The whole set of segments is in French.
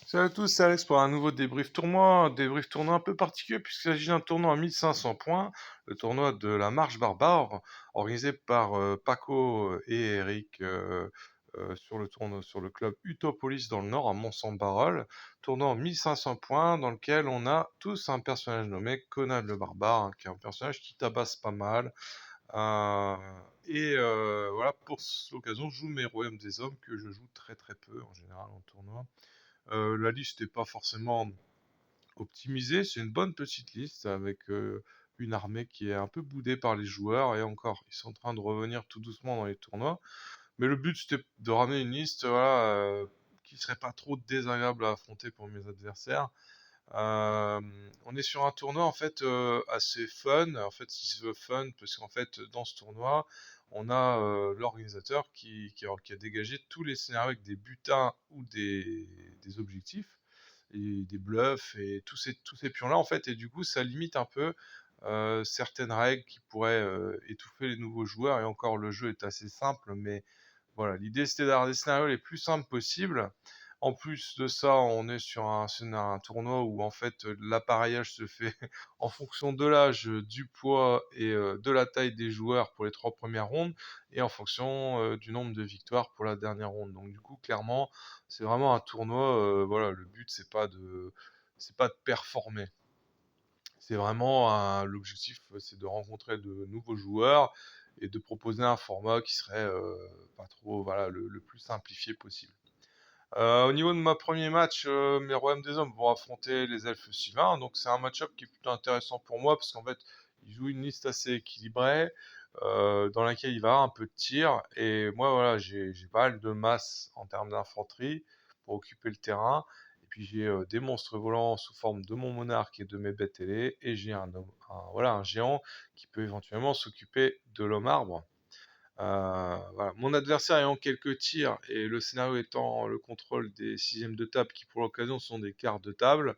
Salut à tous, c'est Alex pour un nouveau débrief tournoi un peu particulier puisqu'il s'agit d'un tournoi à 1500 points, le tournoi de la Marche Barbare, organisé par Paco et Eric sur le club Utopolis dans le Nord, à Mont-Saint-Barol. Tournoi en 1500 points dans lequel on a tous un personnage nommé Conan le Barbare, hein, qui est un personnage qui tabasse pas mal. Euh, voilà, pour l'occasion, je joue mes royaumes des hommes que je joue très très peu en général en tournoi. La liste n'est pas forcément optimisée, c'est une bonne petite liste avec une armée qui est un peu boudée par les joueurs et encore, ils sont en train de revenir tout doucement dans les tournois. Mais le but c'était de ramener une liste voilà, qui serait pas trop désagréable à affronter pour mes adversaires. Euh, on est sur un tournoi en fait assez fun. En fait, il se veut fun parce qu'en fait dans ce tournoi, on a l'organisateur qui a dégagé tous les scénarios avec des butins ou des objectifs et des bluffs et tous ces pions-là en fait. Et du coup, ça limite un peu certaines règles qui pourraient étouffer les nouveaux joueurs. Et encore, le jeu est assez simple, mais voilà, l'idée c'était d'avoir des scénarios les plus simples possibles. En plus de ça, on est sur un tournoi où en fait l'appareillage se fait en fonction de l'âge, du poids et de la taille des joueurs pour les 3 premières rondes et en fonction du nombre de victoires pour la dernière ronde. Donc du coup, clairement, c'est vraiment un tournoi. Voilà, le but c'est pas de performer. C'est vraiment l'objectif, c'est de rencontrer de nouveaux joueurs et de proposer un format qui serait pas trop, voilà, le plus simplifié possible. Au niveau de ma premier match, mes Royaumes des Hommes vont affronter les Elfes Sylvains, donc c'est un match-up qui est plutôt intéressant pour moi parce qu'en fait, ils jouent une liste assez équilibrée dans laquelle il va y avoir un peu de tir et moi voilà, j'ai pas mal de masse en termes d'infanterie pour occuper le terrain. Et puis j'ai des monstres volants sous forme de mon monarque et de mes bêtes ailées et j'ai voilà, un géant qui peut éventuellement s'occuper de l'homme arbre. Voilà. Mon adversaire ayant quelques tirs et le scénario étant le contrôle des sixièmes de table qui pour l'occasion sont des cartes de table,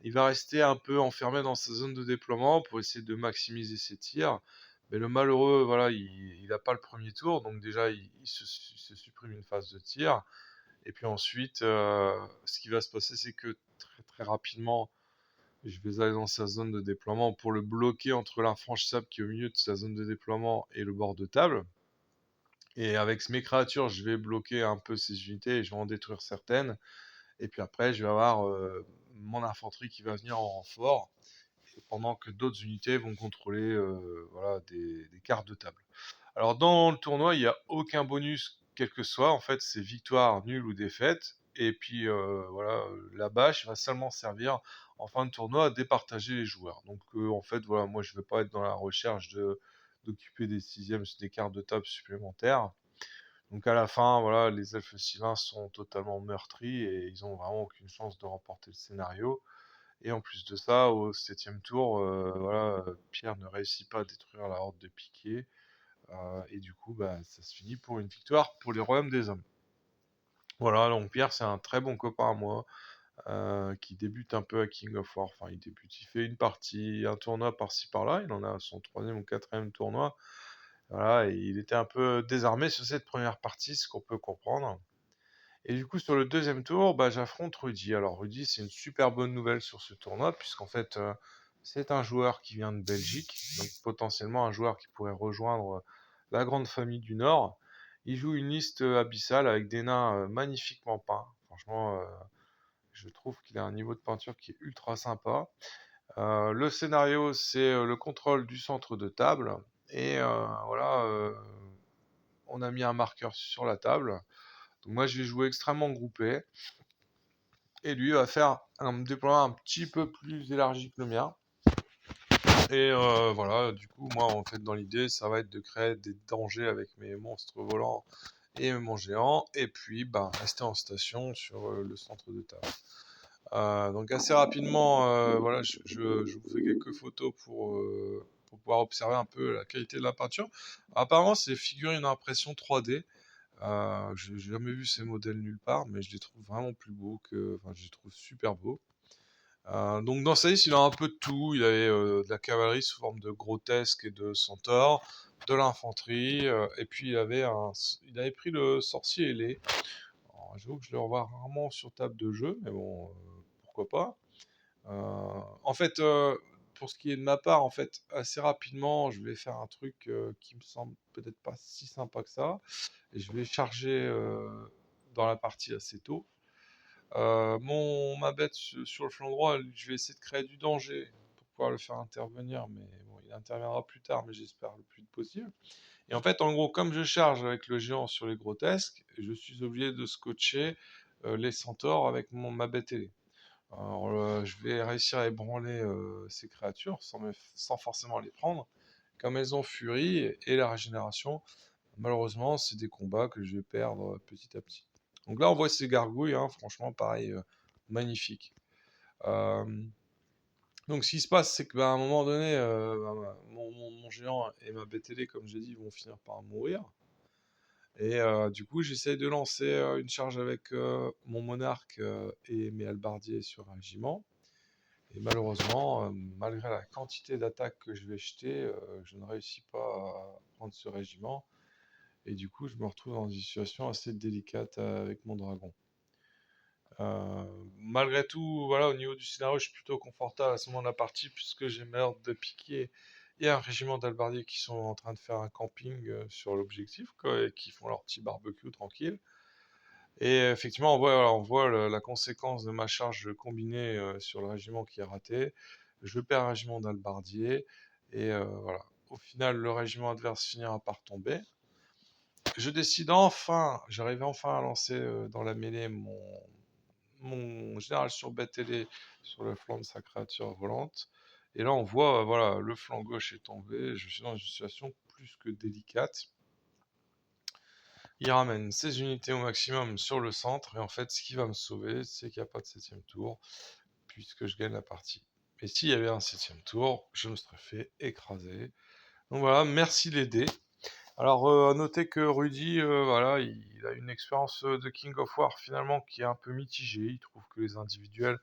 il va rester un peu enfermé dans sa zone de déploiement pour essayer de maximiser ses tirs. Mais le malheureux, voilà, il n'a pas le premier tour, donc déjà il se supprime une phase de tir. Et puis ensuite, ce qui va se passer, c'est que très très rapidement, je vais aller dans sa zone de déploiement pour le bloquer entre l'infranchissable qui est au milieu de sa zone de déploiement et le bord de table. Et avec mes créatures, je vais bloquer un peu ces unités et je vais en détruire certaines. Et puis après, je vais avoir mon infanterie qui va venir en renfort, pendant que d'autres unités vont contrôler voilà, des cartes de table. Alors dans le tournoi, il n'y a aucun bonus, quel que soit. En fait, c'est victoire, nulle ou défaite. Et puis voilà, la bâche va seulement servir en fin de tournoi à départager les joueurs. Donc en fait, voilà, moi je ne veux pas être dans la recherche d'occuper des sixièmes, des cartes de table supplémentaires. Donc à la fin, voilà, les elfes sylvains sont totalement meurtris et ils ont vraiment aucune chance de remporter le scénario. Et en plus de ça, au septième tour, voilà, Pierre ne réussit pas à détruire la horde de piquier. Et du coup, bah, ça se finit pour une victoire pour les royaumes des hommes. Voilà, donc Pierre, c'est un très bon copain à moi, qui débute un peu à King of War. Enfin, il débute, il fait une partie, un tournoi par-ci par-là. Il en a son troisième ou quatrième tournoi. Voilà, et il était un peu désarmé sur cette première partie, ce qu'on peut comprendre. Et du coup, sur le deuxième tour, bah, j'affronte Rudy. Alors, Rudy, c'est une super bonne nouvelle sur ce tournoi, puisqu'en fait, c'est un joueur qui vient de Belgique, donc potentiellement un joueur qui pourrait rejoindre la grande famille du Nord. Il joue une liste abyssale avec des nains magnifiquement peints. Franchement, je trouve qu'il a un niveau de peinture qui est ultra sympa. Le scénario, c'est le contrôle du centre de table. Et voilà, on a mis un marqueur sur la table. Donc moi, je vais jouer extrêmement groupé. Et lui va faire un déploiement un petit peu plus élargi que le mien. Et voilà, du coup, moi, en fait, dans l'idée, ça va être de créer des dangers avec mes monstres volants et mon géant, et puis bah, rester en station sur le centre de table. Donc assez rapidement, voilà, je vous fais quelques photos pour pouvoir observer un peu la qualité de la peinture. Apparemment, c'est figurines d'impression 3D. Je n'ai jamais vu ces modèles nulle part, mais je les trouve vraiment plus beaux enfin, je les trouve super beaux. Donc dans sa liste, il a un peu de tout. Il avait de la cavalerie sous forme de grotesque et de centaure, de l'infanterie, et puis il avait pris le sorcier ailé. Alors, j'avoue que je le revois rarement sur table de jeu, mais bon, pourquoi pas. En fait, pour ce qui est de ma part, en fait, assez rapidement, je vais faire un truc qui me semble peut-être pas si sympa que ça. Et je vais charger dans la partie assez tôt. Ma bête sur le flanc droit, je vais essayer de créer du danger pour pouvoir le faire intervenir, mais bon, il interviendra plus tard, mais j'espère le plus vite possible. Et en fait, en gros, comme je charge avec le géant sur les grotesques, je suis obligé de scotcher les centaures avec ma bête ailée. Alors, je vais réussir à ébranler ces créatures sans forcément les prendre. Comme elles ont furie et la régénération, malheureusement, c'est des combats que je vais perdre petit à petit. Donc là, on voit ces gargouilles, hein, franchement, pareil, magnifique. Euh, donc, ce qui se passe, c'est qu'à un moment donné, mon géant et ma BTD, comme j'ai dit, vont finir par mourir. Et du coup, j'essaye de lancer une charge avec mon monarque et mes halbardiers sur un régiment. Et malheureusement, malgré la quantité d'attaques que je vais jeter, je ne réussis pas à prendre ce régiment. Et du coup, je me retrouve dans une situation assez délicate avec mon dragon. Malgré tout, voilà, au niveau du scénario, je suis plutôt confortable à ce moment de la partie puisque j'ai mes ordres de piquer et un régiment d'albardiers qui sont en train de faire un camping sur l'objectif, quoi, et qui font leur petit barbecue tranquille. Et effectivement, on voit la conséquence de ma charge combinée sur le régiment qui est raté. Je perds un régiment d'albardiers et voilà. Au final, le régiment adverse finira par tomber. J'arrive enfin à lancer dans la mêlée mon général sur bête ailée sur le flanc de sa créature volante. Et là, on voit, voilà, le flanc gauche est tombé. Je suis dans une situation plus que délicate. Il ramène ses unités au maximum sur le centre. Et en fait, ce qui va me sauver, c'est qu'il n'y a pas de 7ème tour, puisque je gagne la partie. Et s'il y avait un 7ème tour, je me serais fait écraser. Donc voilà, merci les dés. Alors, à noter que Rudy, voilà, il a une expérience de King of War finalement qui est un peu mitigée. Il trouve que les individuels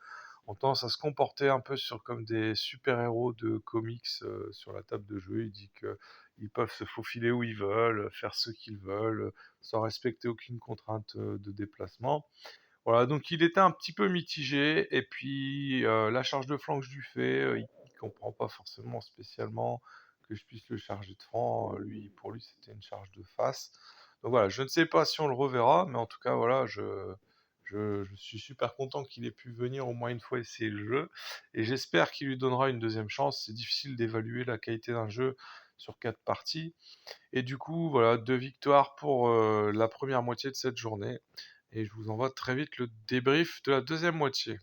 ont tendance à se comporter un peu comme des super-héros de comics sur la table de jeu. Il dit qu'ils peuvent se faufiler où ils veulent, faire ce qu'ils veulent, sans respecter aucune contrainte de déplacement. Voilà, donc il était un petit peu mitigé. Et puis, la charge de flanc que je lui fais, il comprend pas forcément spécialement que je puisse le charger de franc. Pour lui, c'était une charge de face. Donc voilà, je ne sais pas si on le reverra, mais en tout cas, voilà, je suis super content qu'il ait pu venir au moins une fois essayer le jeu. Et j'espère qu'il lui donnera une deuxième chance. C'est difficile d'évaluer la qualité d'un jeu sur 4 parties. Et du coup, voilà, 2 victoires pour la première moitié de cette journée. Et je vous envoie très vite le débrief de la deuxième moitié.